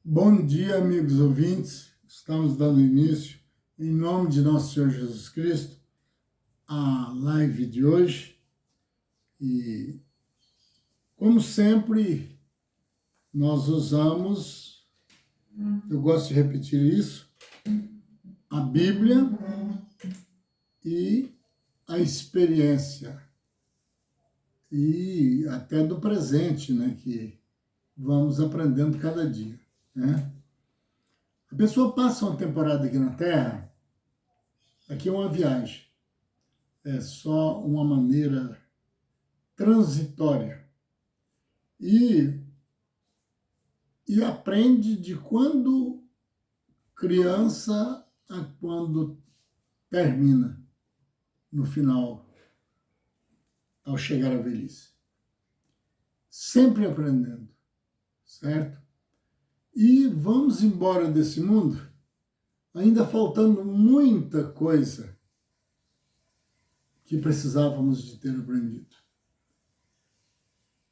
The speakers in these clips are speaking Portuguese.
Bom dia, amigos ouvintes. Estamos dando início, em nome de nosso Senhor Jesus Cristo, à live de hoje. E, como sempre, nós usamos, eu gosto de repetir isso, a Bíblia e a experiência, e até do presente, né, que vamos aprendendo cada dia, né? A pessoa passa uma temporada aqui na Terra, aqui é uma viagem, é só uma maneira transitória. E, e aprende de quando criança a quando termina, no final, ao chegar à velhice. Sempre aprendendo, certo? E vamos embora desse mundo ainda faltando muita coisa que precisávamos de ter aprendido.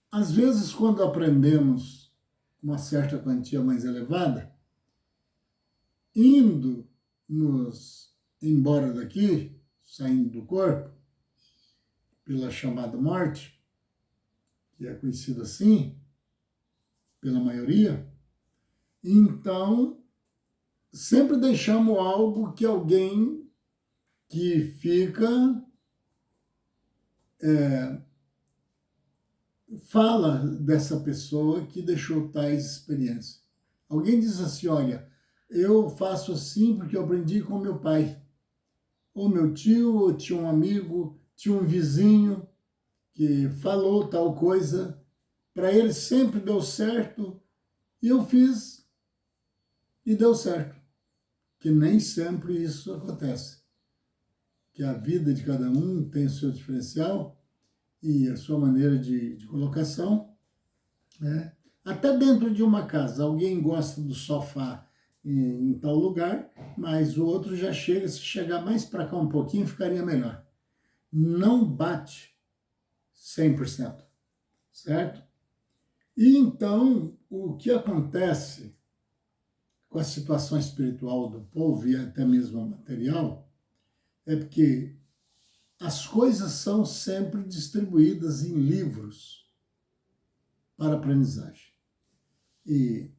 Às vezes, quando aprendemos uma certa quantia mais elevada, indo nos embora daqui, saindo do corpo, pela chamada morte, que é conhecido assim, pela maioria, então sempre deixamos algo que alguém que fica fala dessa pessoa que deixou tais experiências. Alguém diz assim, olha, eu faço assim porque eu aprendi com meu pai. Ou meu tio, ou tinha um amigo, tinha um vizinho que falou tal coisa, para ele sempre deu certo, e eu fiz e deu certo. Que nem sempre isso acontece. Que a vida de cada um tem o seu diferencial e a sua maneira de colocação, né? Até dentro de uma casa, alguém gosta do sofá em tal lugar, mas o outro já chega, se chegar mais para cá um pouquinho, ficaria melhor. Não bate 100%, certo? E então, o que acontece com a situação espiritual do povo e até mesmo a material é porque as coisas são sempre distribuídas em livros para aprendizagem. E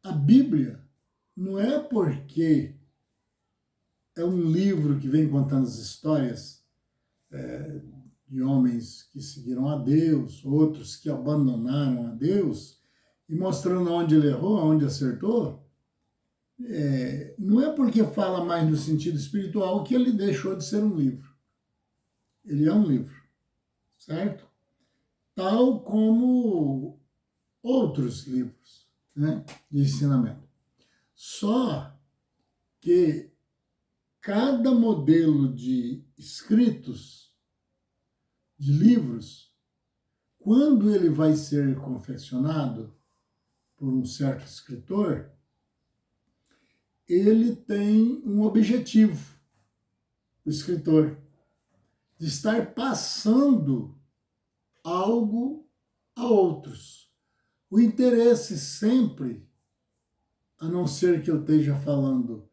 a Bíblia não é porque é um livro que vem contando as histórias de homens que seguiram a Deus, outros que abandonaram a Deus, e mostrando onde ele errou, onde acertou, não é porque fala mais no sentido espiritual que ele deixou de ser um livro. Ele é um livro, certo? Tal como outros livros, né, de ensinamento. Só que cada modelo de escritos, de livros, quando ele vai ser confeccionado por um certo escritor, ele tem um objetivo, o escritor, de estar passando algo a outros. O interesse sempre, a não ser que eu esteja falando,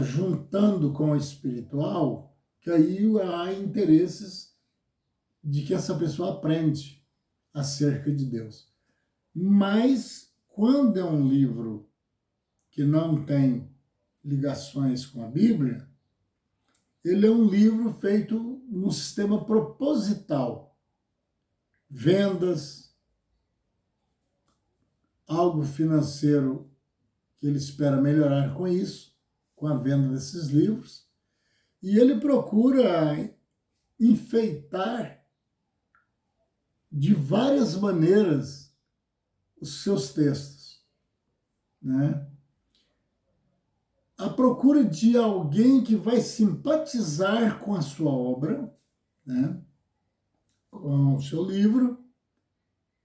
juntando com o espiritual, que aí há interesses de que essa pessoa aprende acerca de Deus. Mas, quando é um livro que não tem ligações com a Bíblia, ele é um livro feito num sistema proposital. Vendas, algo financeiro que ele espera melhorar com isso, com a venda desses livros, e ele procura enfeitar de várias maneiras os seus textos, né? A procura de alguém que vai simpatizar com a sua obra, né? Com o seu livro,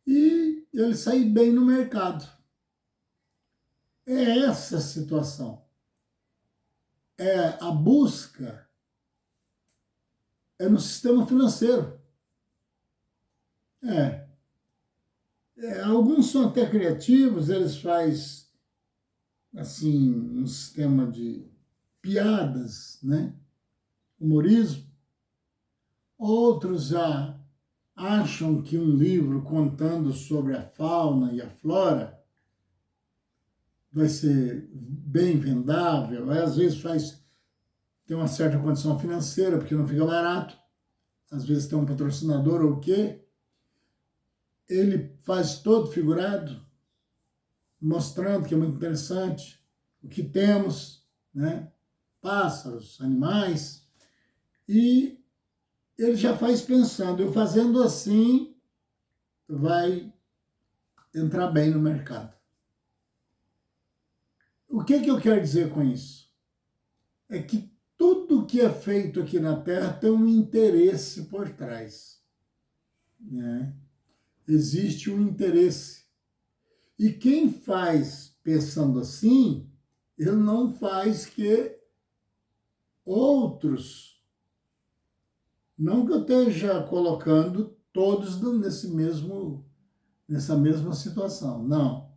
e ele sair bem no mercado. É essa a situação. A busca é no sistema financeiro. É Alguns são até criativos, eles fazem assim, um sistema de piadas, né? Humorismo. Outros já acham que um livro contando sobre a fauna e a flora vai ser bem vendável. Às vezes tem uma certa condição financeira, porque não fica barato. Às vezes tem um patrocinador ou o quê. Ele faz todo figurado, mostrando que é muito interessante o que temos, né? Pássaros, animais, e ele já faz pensando, eu fazendo assim vai entrar bem no mercado. O que eu quero dizer com isso? É que tudo que é feito aqui na Terra tem um interesse por trás, né? Existe um interesse. E quem faz pensando assim, ele não faz que outros, não que eu esteja colocando todos nessa mesma situação, não.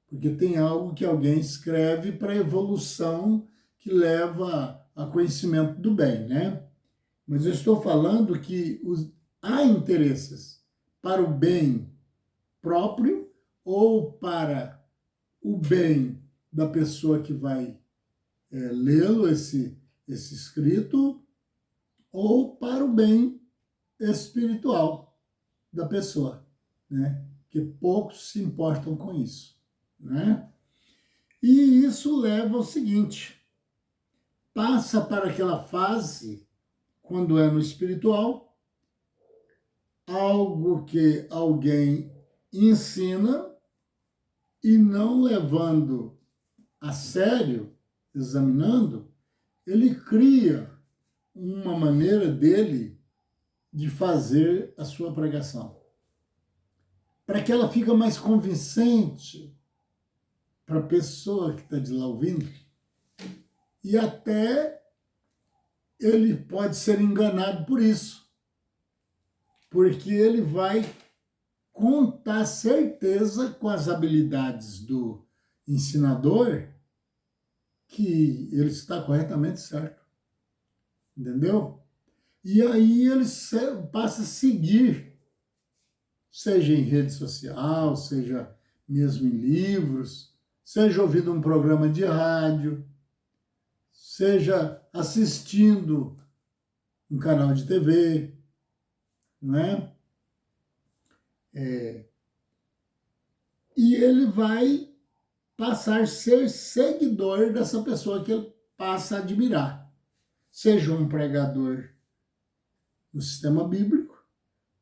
Porque tem algo que alguém escreve para evolução que leva a conhecimento do bem, né? Mas eu estou falando que há interesses para o bem próprio ou para o bem da pessoa que vai lê-lo, esse escrito, ou para o bem espiritual da pessoa, né? Que poucos se importam com isso, né? E isso leva ao seguinte: passa para aquela fase, quando é no espiritual, algo que alguém ensina e não levando a sério, examinando, ele cria uma maneira dele de fazer a sua pregação, para que ela fique mais convincente para a pessoa que está de lá ouvindo, e até ele pode ser enganado por isso, porque ele vai contar certeza com as habilidades do ensinador que ele está corretamente certo, entendeu? E aí ele passa a seguir, seja em rede social, seja mesmo em livros, seja ouvindo um programa de rádio, seja assistindo um canal de TV, não é? E ele vai passar a ser seguidor dessa pessoa que ele passa a admirar. Seja um pregador no sistema bíblico,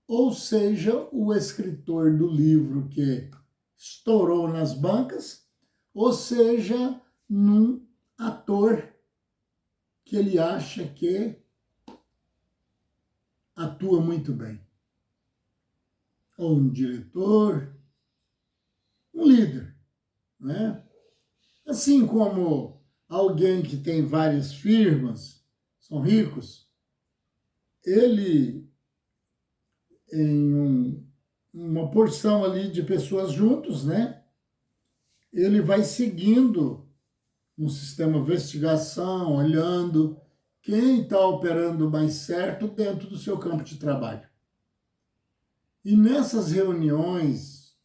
ou seja o escritor do livro que estourou nas bancas, ou seja num ator que ele acha que atua muito bem. Ou um diretor, um líder, né? Assim como alguém que tem várias firmas, são ricos, ele, em uma porção ali de pessoas juntos, né? Ele vai seguindo um sistema de investigação, olhando quem está operando mais certo dentro do seu campo de trabalho. E nessas reuniões,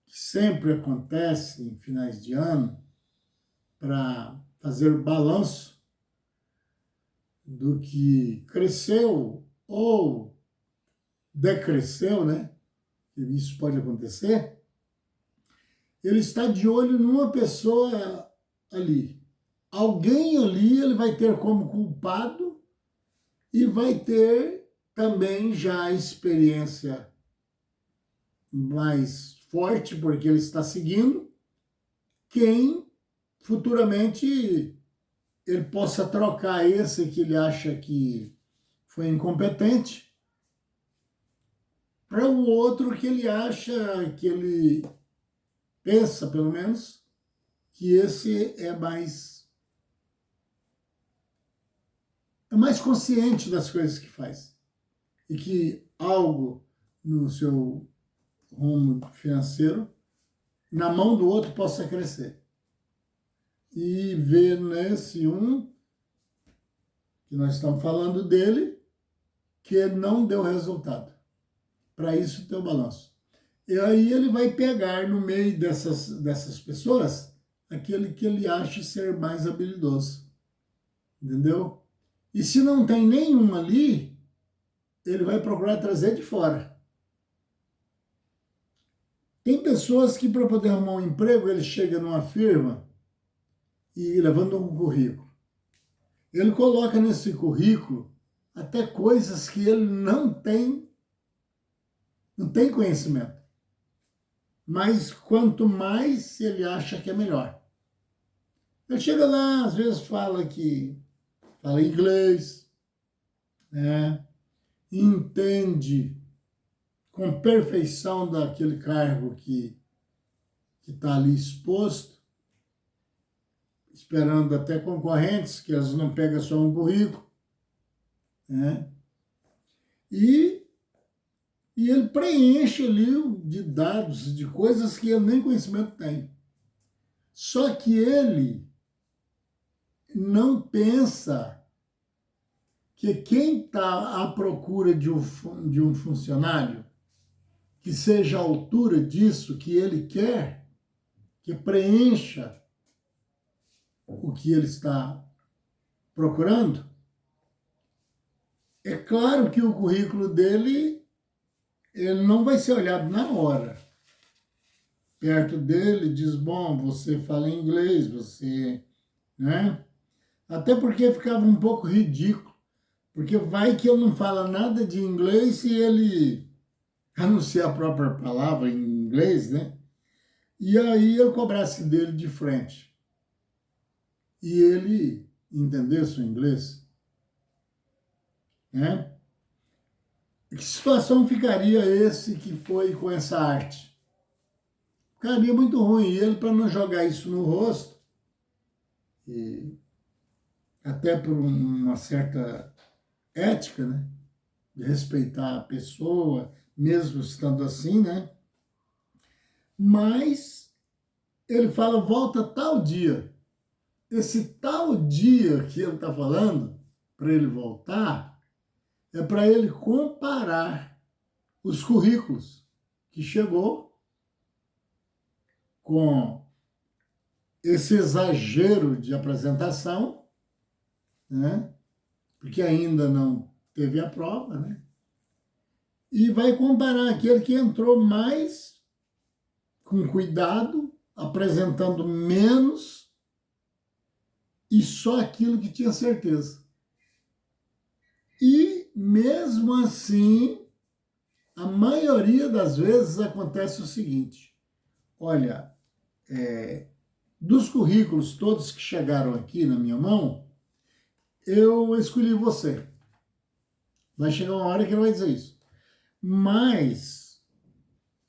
que sempre acontecem em finais de ano, para fazer balanço do que cresceu ou decresceu, né? Isso pode acontecer. Ele está de olho numa pessoa ali. Alguém ali ele vai ter como culpado e vai ter também já a experiência mais forte, porque ele está seguindo quem futuramente ele possa trocar esse que ele acha que foi incompetente para o outro que ele acha, que ele pensa, pelo menos, que esse é mais consciente das coisas que faz. E que algo no seu rumo financeiro, na mão do outro possa crescer. E ver nesse que nós estamos falando dele, que não deu resultado. Para isso ter o balanço. E aí ele vai pegar no meio dessas pessoas aquele que ele acha ser mais habilidoso. Entendeu? E se não tem nenhum ali, ele vai procurar trazer de fora. Tem pessoas que, para poder arrumar um emprego, ele chega numa firma e levando um currículo. Ele coloca nesse currículo até coisas que ele não tem conhecimento. Mas quanto mais ele acha que é melhor. Ele chega lá, às vezes fala inglês, né? Entende com perfeição daquele cargo que está ali exposto, esperando até concorrentes, que elas não pegam só um currículo, né? E ele preenche ali de dados, de coisas que ele nem conhecimento tem. Só que ele não pensa que quem está à procura de um funcionário que seja à altura disso que ele quer, que preencha o que ele está procurando, é claro que o currículo dele ele não vai ser olhado na hora. Perto dele diz, bom, você fala inglês, você, né? Até porque ficava um pouco ridículo, porque vai que ele não fala nada de inglês se ele anunciar a própria palavra em inglês, né? E aí eu cobrasse dele de frente. E ele entendesse o inglês, né? Que situação ficaria esse que foi com essa arte? Ficaria muito ruim. E ele, para não jogar isso no rosto, e até por uma certa ética, né? De respeitar a pessoa, mesmo estando assim, né? Mas ele fala, volta tal dia. Esse tal dia que ele está falando, para ele voltar, é para ele comparar os currículos que chegou com esse exagero de apresentação, né? Porque ainda não teve a prova, né? E vai comparar aquele que entrou mais com cuidado, apresentando menos e só aquilo que tinha certeza. E, mesmo assim, a maioria das vezes acontece o seguinte, olha, dos currículos todos que chegaram aqui na minha mão, eu escolhi você. Vai chegar uma hora que ele vai dizer isso. Mas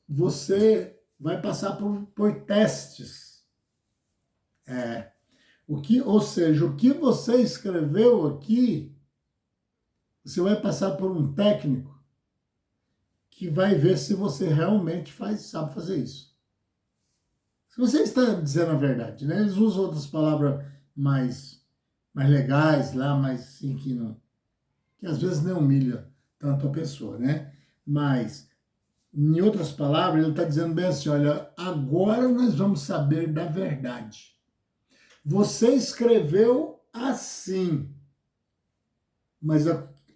você vai passar por testes. Ou seja, o que você escreveu aqui, você vai passar por um técnico que vai ver se você realmente sabe fazer isso. Se você está dizendo a verdade, né? Eles usam outras palavras mais legais lá, mas sim que às vezes não humilha tanto a pessoa, né? Mas, em outras palavras, ele está dizendo bem assim, olha, agora nós vamos saber da verdade. Você escreveu assim, mas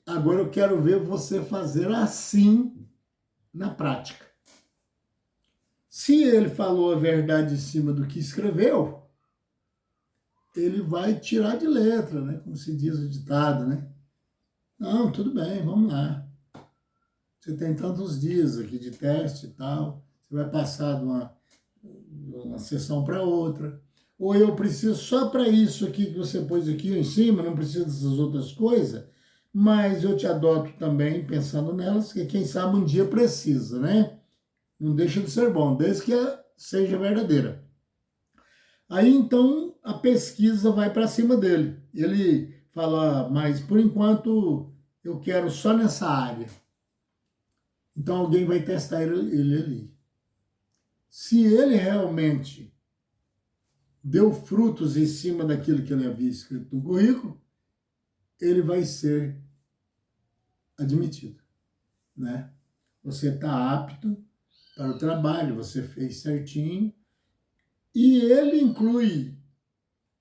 agora eu quero ver você fazer assim na prática. Se ele falou a verdade em cima do que escreveu, ele vai tirar de letra, né? Como se diz o ditado, né? Não, tudo bem, vamos lá. Você tem tantos dias aqui de teste e tal, você vai passar de uma sessão para outra. Ou eu preciso só para isso aqui que você pôs aqui em cima, não preciso dessas outras coisas, mas eu te adoto também pensando nelas, que quem sabe um dia precisa, né? Não deixa de ser bom, desde que seja verdadeira. Aí, então, a pesquisa vai para cima dele. Ele fala, mas por enquanto eu quero só nessa área. Então, alguém vai testar ele ali. se ele realmente deu frutos em cima daquilo que ele havia escrito no currículo, ele vai ser admitido, né? Você está apto para o trabalho, você fez certinho, e ele inclui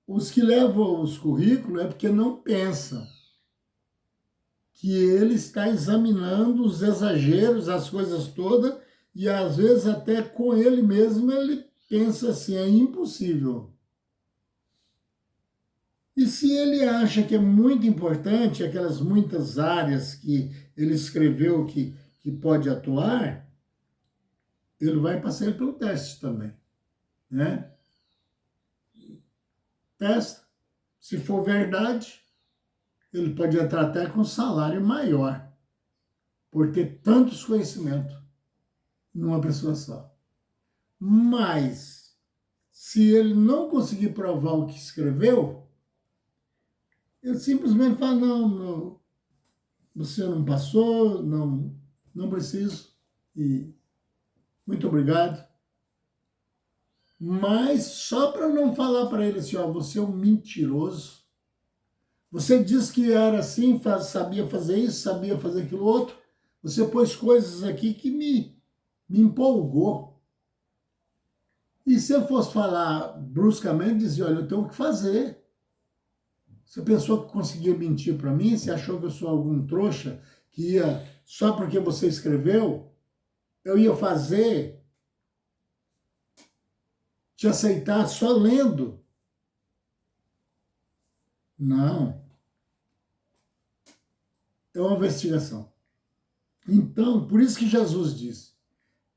os que levam os currículos é porque não pensam que ele está examinando os exageros, as coisas todas, e às vezes até com ele mesmo ele pensa assim, é impossível. E se ele acha que é muito importante, aquelas muitas áreas que ele escreveu que pode atuar, ele vai passar pelo teste também, né? Testa. Se for verdade, ele pode entrar até com salário maior, por ter tantos conhecimentos numa pessoa só. Mas, se ele não conseguir provar o que escreveu, ele simplesmente fala, não, você não passou, não preciso, e muito obrigado. Mas só para não falar para ele assim, ó, você é um mentiroso, você disse que era assim, sabia fazer isso, sabia fazer aquilo outro, você pôs coisas aqui que me empolgou. E se eu fosse falar bruscamente, dizia, olha, eu tenho que fazer. Você pensou que conseguia mentir para mim? Você achou que eu sou algum trouxa que ia, só porque você escreveu, eu ia fazer, te aceitar só lendo? Não. É uma investigação. Então, por isso que Jesus diz,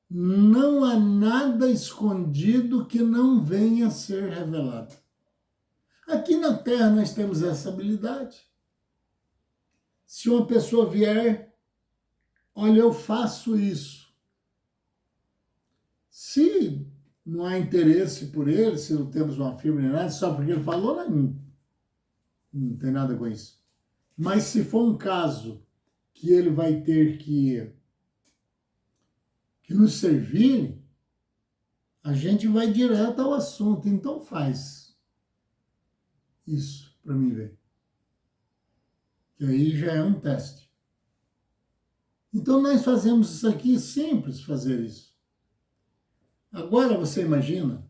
não há nada escondido que não venha a ser revelado. Aqui na Terra nós temos essa habilidade. Se uma pessoa vier, olha, eu faço isso. Se não há interesse por ele, se não temos uma firma nem nada, só porque ele falou, não tem nada com isso. Mas se for um caso que ele vai ter que nos servir, a gente vai direto ao assunto. Então faz isso para mim ver. Que aí já é um teste. Então nós fazemos isso aqui, simples fazer isso. Agora você imagina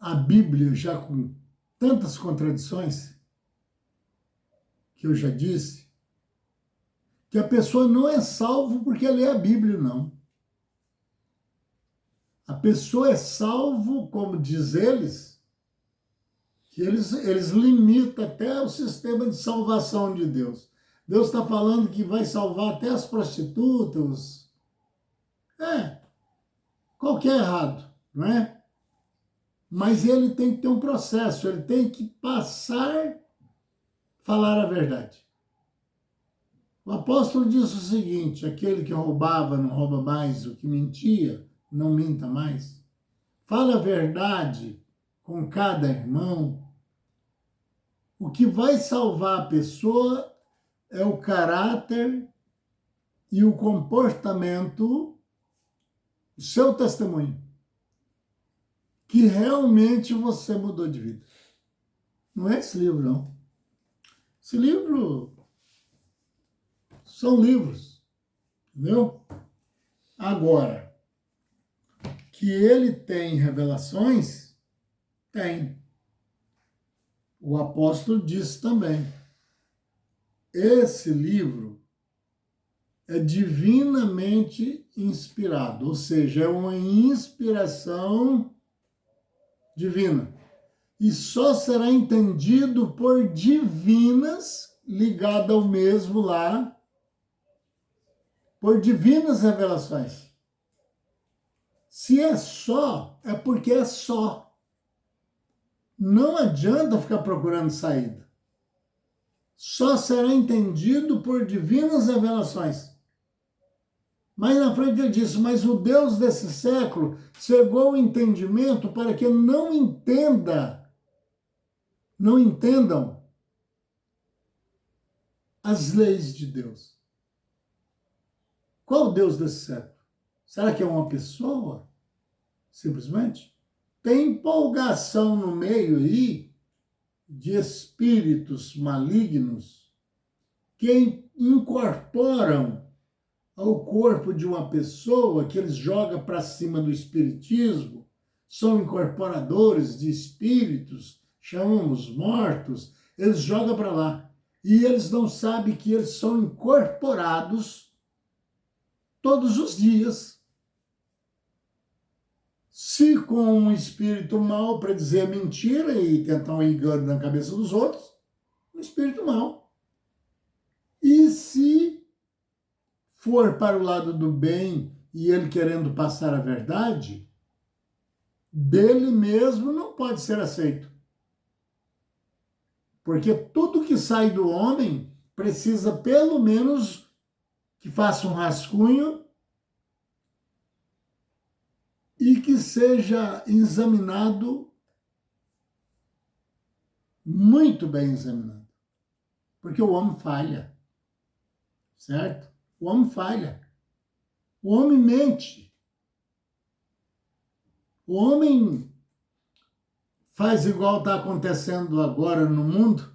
a Bíblia já com tantas contradições, que eu já disse, que a pessoa não é salvo porque lê a Bíblia, não. A pessoa é salvo, como diz eles, que eles limitam até o sistema de salvação de Deus. Deus está falando que vai salvar até as prostitutas. Qualquer errado, não é? Mas ele tem que ter um processo, ele tem que falar a verdade. O apóstolo diz o seguinte, aquele que roubava não rouba mais, o que mentia não minta mais. Fala a verdade com cada irmão. O que vai salvar a pessoa é o caráter e o comportamento, o seu testemunho, que realmente você mudou de vida. Não é esse livro, não. Esse livro são livros, entendeu? Agora, que ele tem revelações, tem. O apóstolo disse também. Esse livro é divinamente inspirado, ou seja, é uma inspiração divina. E só será entendido por divinas, ligado ao mesmo lá, por divinas revelações. Se é só, é porque é só. Não adianta ficar procurando saída. Só será entendido por divinas revelações. Mas na frente ele disse, mas o Deus desse século cegou o entendimento para que não entendam as leis de Deus. Qual o Deus desse século? Será que é uma pessoa? Simplesmente? Tem empolgação no meio aí de espíritos malignos que incorporam ao corpo de uma pessoa, que eles jogam para cima do espiritismo, são incorporadores de espíritos, chamamos mortos, eles jogam para lá. E eles não sabem que eles são incorporados todos os dias. Se com um espírito mau para dizer mentira e tentar um engano na cabeça dos outros, um espírito mau. E se for para o lado do bem e ele querendo passar a verdade, dele mesmo não pode ser aceito. Porque tudo que sai do homem precisa pelo menos que faça um rascunho e que seja examinado, muito bem examinado. Porque o homem falha, certo? O homem falha. O homem mente. O homem faz igual está acontecendo agora no mundo.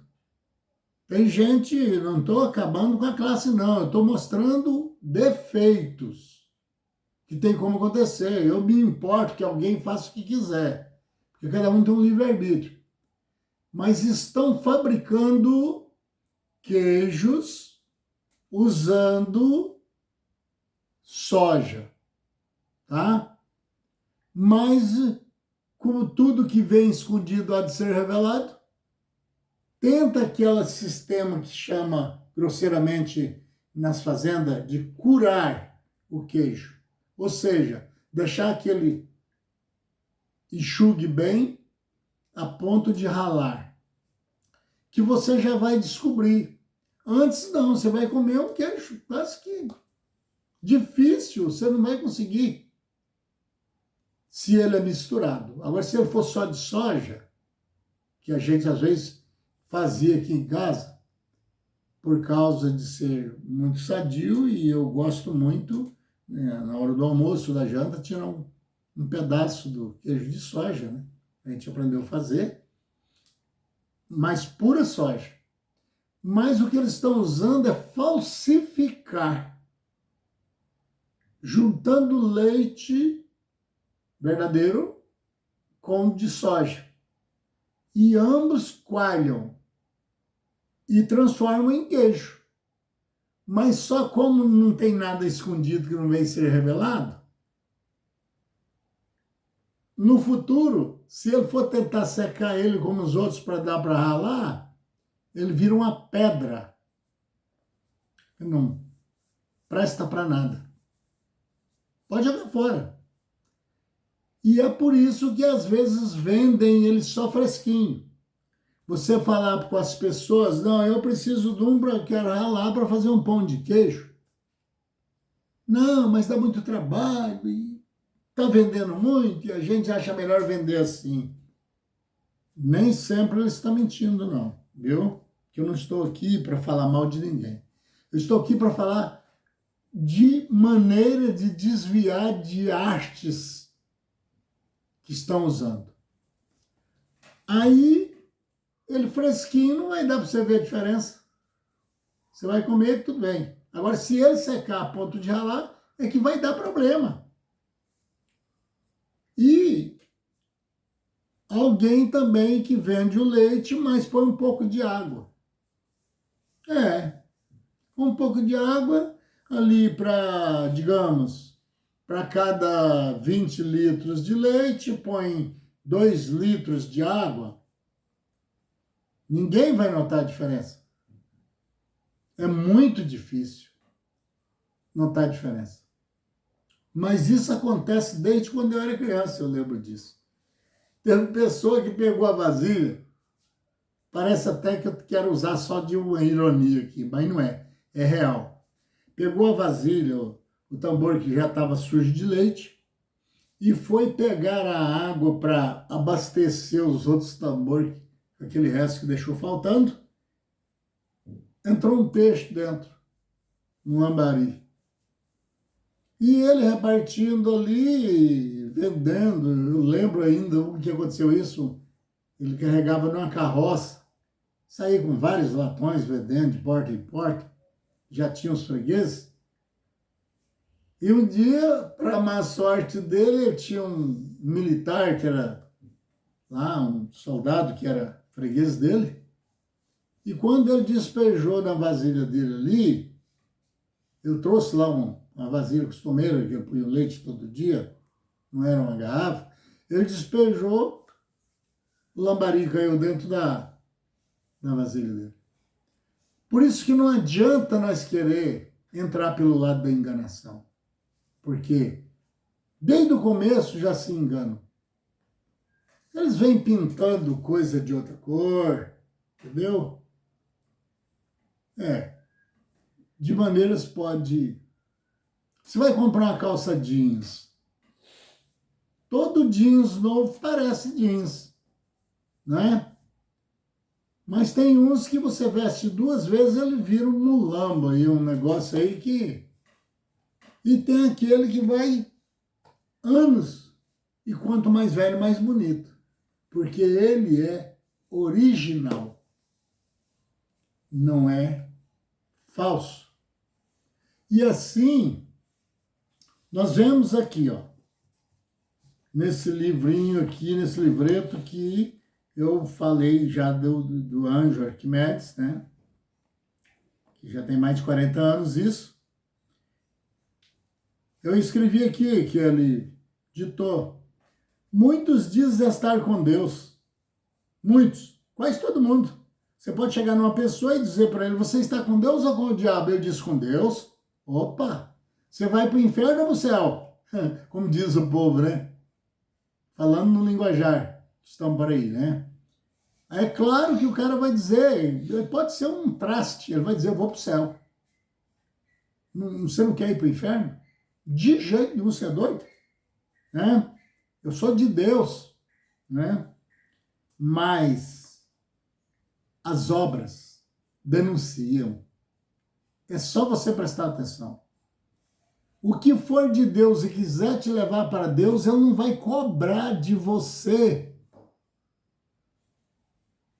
Tem gente, não estou acabando com a classe, não. Eu estou mostrando defeitos que tem como acontecer. Eu me importo que alguém faça o que quiser, porque cada um tem um livre-arbítrio. Mas estão fabricando queijos usando soja, tá? Mas, como tudo que vem escondido há de ser revelado, tenta aquele sistema que chama, grosseiramente, nas fazendas, de curar o queijo. Ou seja, deixar que ele enxugue bem a ponto de ralar. Que você já vai descobrir. Antes não, você vai comer um queijo quase que difícil, você não vai conseguir se ele é misturado. Agora, se ele for só de soja, que a gente às vezes fazia aqui em casa, por causa de ser muito sadio, e eu gosto muito, né, na hora do almoço, da janta, tirar um pedaço do queijo de soja, né? A gente aprendeu a fazer, mas pura soja. Mas o que eles estão usando é falsificar, juntando leite verdadeiro com de soja. E ambos coalham e transformam em queijo. Mas só como não tem nada escondido que não vem ser revelado, no futuro, se ele for tentar secar ele como os outros para dar para ralar, ele vira uma pedra. Não presta para nada. Pode jogar fora. E é por isso que às vezes vendem ele só fresquinho. Você falar com as pessoas, não, eu preciso de quero ralar para fazer um pão de queijo. Não, mas dá muito trabalho e está vendendo muito e a gente acha melhor vender assim. Nem sempre ele está mentindo, não, viu? Que eu não estou aqui para falar mal de ninguém. Eu estou aqui para falar de maneira de desviar de artes que estão usando. Aí, ele fresquinho, não vai dar para você ver a diferença. Você vai comer, tudo bem. Agora, se ele secar a ponto de ralar, é que vai dar problema. E alguém também que vende o leite, mas põe um pouco de água. Um pouco de água ali para, digamos, para cada 20 litros de leite, põe 2 litros de água. Ninguém vai notar a diferença. É muito difícil notar a diferença. Mas isso acontece desde quando eu era criança, eu lembro disso. Teve pessoa que pegou a vasilha, parece até que eu quero usar só de uma ironia aqui, mas não é, é real. Pegou a vasilha, o tambor que já estava sujo de leite, e foi pegar a água para abastecer os outros tambores, aquele resto que deixou faltando. Entrou um peixe dentro, um lambari. E ele repartindo ali, vendendo. Eu lembro ainda o que aconteceu isso. Ele carregava numa carroça, saía com vários latões vendendo de porta em porta. Já tinha os fregueses. E um dia, para má sorte dele, ele tinha um militar que era lá, um soldado que era freguês dele. E quando ele despejou na vasilha dele ali, eu trouxe lá uma vasilha costumeira, que eu punha leite todo dia, não era uma garrafa. Ele despejou, o lambari caiu dentro da vasilha dele. Por isso que não adianta nós querer entrar pelo lado da enganação. Porque desde o começo já se enganam. Eles vêm pintando coisa de outra cor, entendeu? De maneiras pode... Você vai comprar uma calça jeans. Todo jeans novo parece jeans, né? Mas tem uns que você veste 2 vezes, ele vira um mulamba aí, um negócio aí que... E tem aquele que vai anos, e quanto mais velho, mais bonito. Porque ele é original, não é falso. E assim, nós vemos aqui, ó, nesse livrinho aqui, nesse livreto que eu falei já do anjo Arquimedes, né? Que já tem mais de 40 anos isso. Eu escrevi aqui que ele ditou: muitos dizem estar com Deus. Muitos, quase todo mundo. Você pode chegar numa pessoa e dizer para ele: você está com Deus ou com o diabo? Ele diz: com Deus. Opa, você vai para o inferno ou para o céu? Como diz o povo, né? Falando no linguajar, estão por aí, né? É claro que o cara vai dizer, pode ser um traste, ele vai dizer: eu vou para o céu. Você não quer ir para o inferno? De jeito nenhum, você é doido, né? Eu sou de Deus, né? Mas as obras denunciam. É só você prestar atenção. O que for de Deus e quiser te levar para Deus, Ele não vai cobrar de você.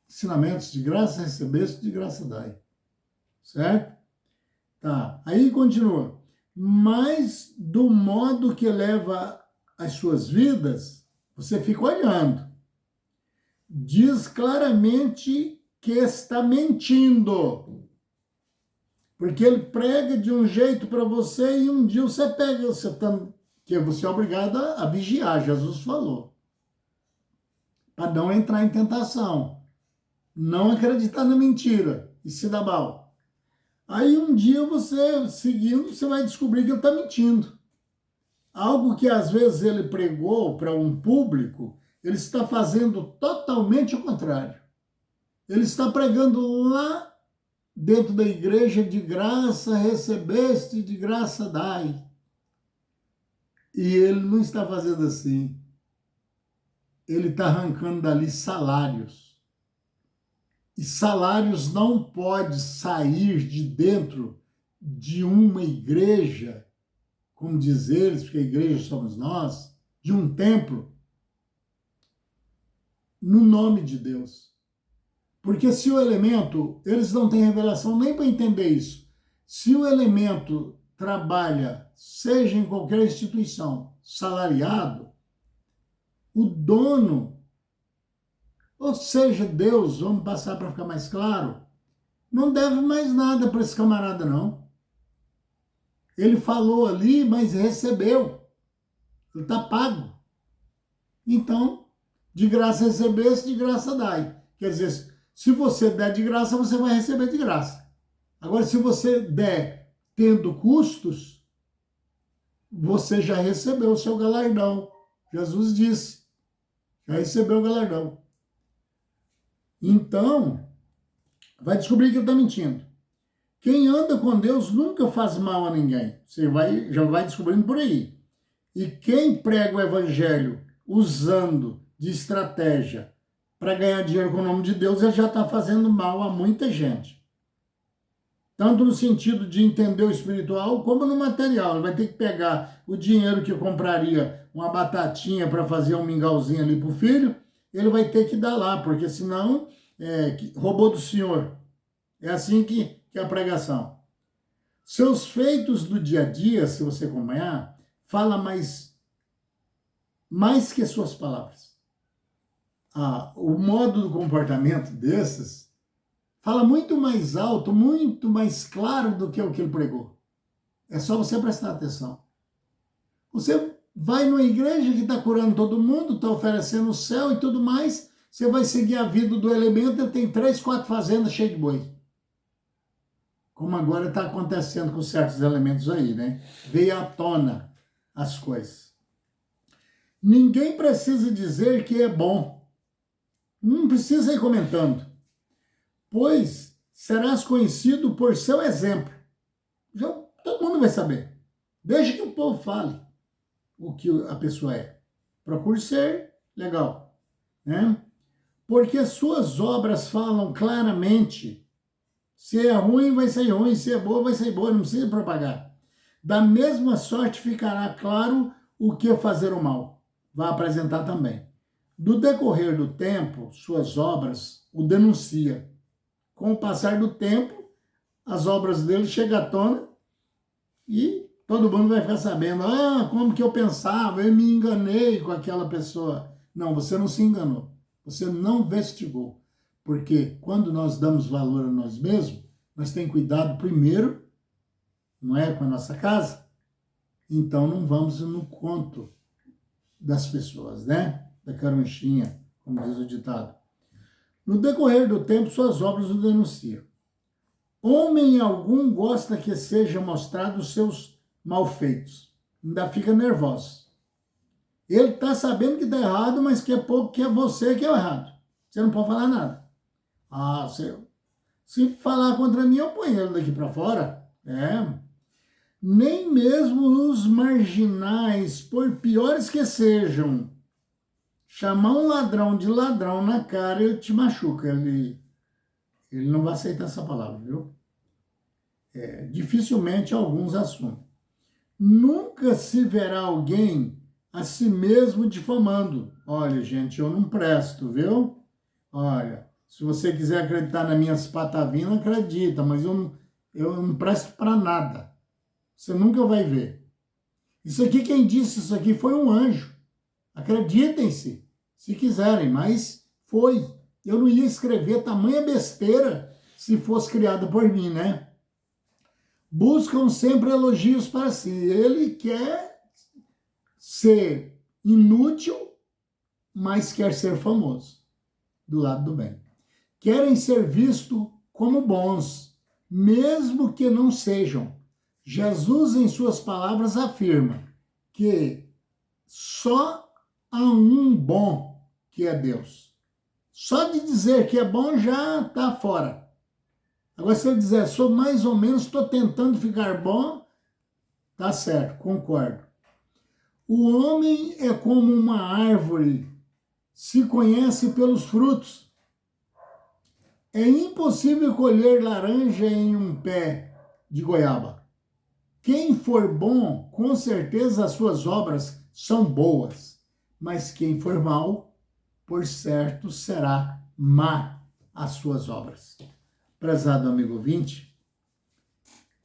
Ensinamentos de graça recebeste, de graça dai. Certo? Tá. Aí continua. Mas do modo que leva as suas vidas, você fica olhando. Diz claramente que está mentindo. Porque ele prega de um jeito para você e um dia você pega, que você é obrigado a vigiar, Jesus falou. Para não entrar em tentação. Não acreditar na mentira e se dar mal. Aí um dia você, seguindo, você vai descobrir que ele está mentindo. Algo que às vezes ele pregou para um público, ele está fazendo totalmente o contrário. Ele está pregando lá dentro da igreja: de graça recebeste, de graça dai. E ele não está fazendo assim. Ele está arrancando dali salários. E salários não pode sair de dentro de uma igreja, como diz eles, porque a igreja somos nós, de um templo, no nome de Deus. Porque se o elemento, eles não têm revelação nem para entender isso. Se o elemento trabalha, seja em qualquer instituição, salariado, o dono, ou seja, Deus, vamos passar para ficar mais claro, não deve mais nada para esse camarada, não. Ele falou ali, mas recebeu. Ele está pago. Então, de graça recebesse, de graça dai. Quer dizer, se você der de graça, você vai receber de graça. Agora, se você der tendo custos, você já recebeu o seu galardão. Jesus disse, já recebeu o galardão. Então, vai descobrir que ele está mentindo. Quem anda com Deus nunca faz mal a ninguém. Você já vai descobrindo por aí. E quem prega o evangelho usando de estratégia para ganhar dinheiro com o nome de Deus, ele já está fazendo mal a muita gente. Tanto no sentido de entender o espiritual, como no material. Ele vai ter que pegar o dinheiro que compraria uma batatinha para fazer um mingauzinho ali para o filho, ele vai ter que dar lá, porque senão roubou do senhor. É assim que é a pregação. Seus feitos do dia a dia, se você acompanhar, fala mais que suas palavras. O modo do comportamento desses fala muito mais alto, muito mais claro do que o que ele pregou. É só você prestar atenção. Você vai numa igreja que está curando todo mundo, está oferecendo o céu e tudo mais, você vai seguir a vida do elemento e tem 3, 4 fazendas cheias de boi. Como agora está acontecendo com certos elementos aí, né? Veio à tona as coisas. Ninguém precisa dizer que é bom. Não precisa ir comentando. Pois serás conhecido por seu exemplo. Já, todo mundo vai saber. Deixa que o povo fale o que a pessoa é. Procure ser legal, né? Porque suas obras falam claramente. Se é ruim, vai ser ruim. Se é boa, vai ser boa. Não precisa propagar. Da mesma sorte ficará claro o que fazer o mal. Vai apresentar também. Do decorrer do tempo, suas obras o denuncia. Com o passar do tempo, as obras dele chegam à tona e todo mundo vai ficar sabendo, como que eu pensava, eu me enganei com aquela pessoa. Não, você não se enganou, você não vestigou. Porque quando nós damos valor a nós mesmos, nós temos cuidado primeiro, não é, com a nossa casa? Então não vamos no conto das pessoas, né? Da carunchinha, como diz o ditado. No decorrer do tempo, suas obras o denunciam. Homem algum gosta que sejam mostrados seus malfeitos. Ainda fica nervoso. Ele está sabendo que está errado, mas quer pouco que é você que é o errado. Você não pode falar nada. Se falar contra mim, eu ponho ele daqui para fora. Nem mesmo os marginais, por piores que sejam, chamar um ladrão de ladrão na cara, ele te machuca. Ele não vai aceitar essa palavra, viu? Dificilmente alguns assumem. Nunca se verá alguém a si mesmo difamando. Olha, gente, eu não presto, viu? Olha, se você quiser acreditar nas minhas patavinas, acredita, mas eu não presto para nada. Você nunca vai ver. Isso aqui, quem disse isso aqui foi um anjo. Acreditem-se, se quiserem, mas foi. Eu não ia escrever tamanha besteira se fosse criada por mim, né? Buscam sempre elogios para si. Ele quer ser inútil, mas quer ser famoso, do lado do bem. Querem ser vistos como bons, mesmo que não sejam. Jesus, em suas palavras, afirma que só há um bom, que é Deus. Só de dizer que é bom já está fora. Agora, se ele dizer, sou mais ou menos, estou tentando ficar bom, tá certo, concordo. O homem é como uma árvore, se conhece pelos frutos. É impossível colher laranja em um pé de goiaba. Quem for bom, com certeza as suas obras são boas, mas quem for mal, por certo será má as suas obras. Prezado amigo ouvinte,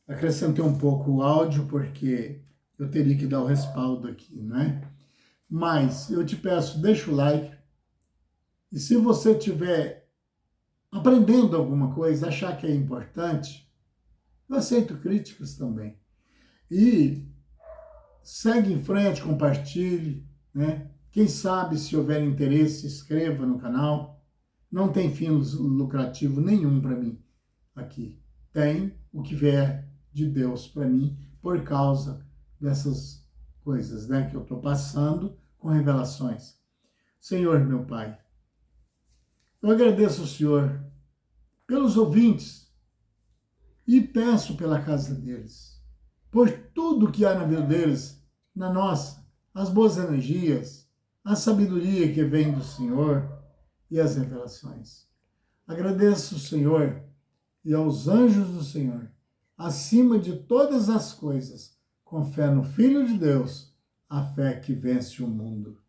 acrescentei um pouco o áudio porque eu teria que dar o respaldo aqui, né? Mas eu te peço, deixa o like. E se você estiver aprendendo alguma coisa, achar que é importante, eu aceito críticas também. E segue em frente, compartilhe, né? Quem sabe, se houver interesse, se inscreva no canal. Não tem fins lucrativo nenhum para mim aqui. Tem o que vier de Deus para mim por causa dessas coisas, né, que eu estou passando com revelações. Senhor, meu Pai, eu agradeço ao Senhor pelos ouvintes e peço pela casa deles, por tudo que há na vida deles, na nossa, as boas energias, a sabedoria que vem do Senhor e as revelações. Agradeço, Senhor, e aos anjos do Senhor acima de todas as coisas, com fé no Filho de Deus, a fé que vence o mundo.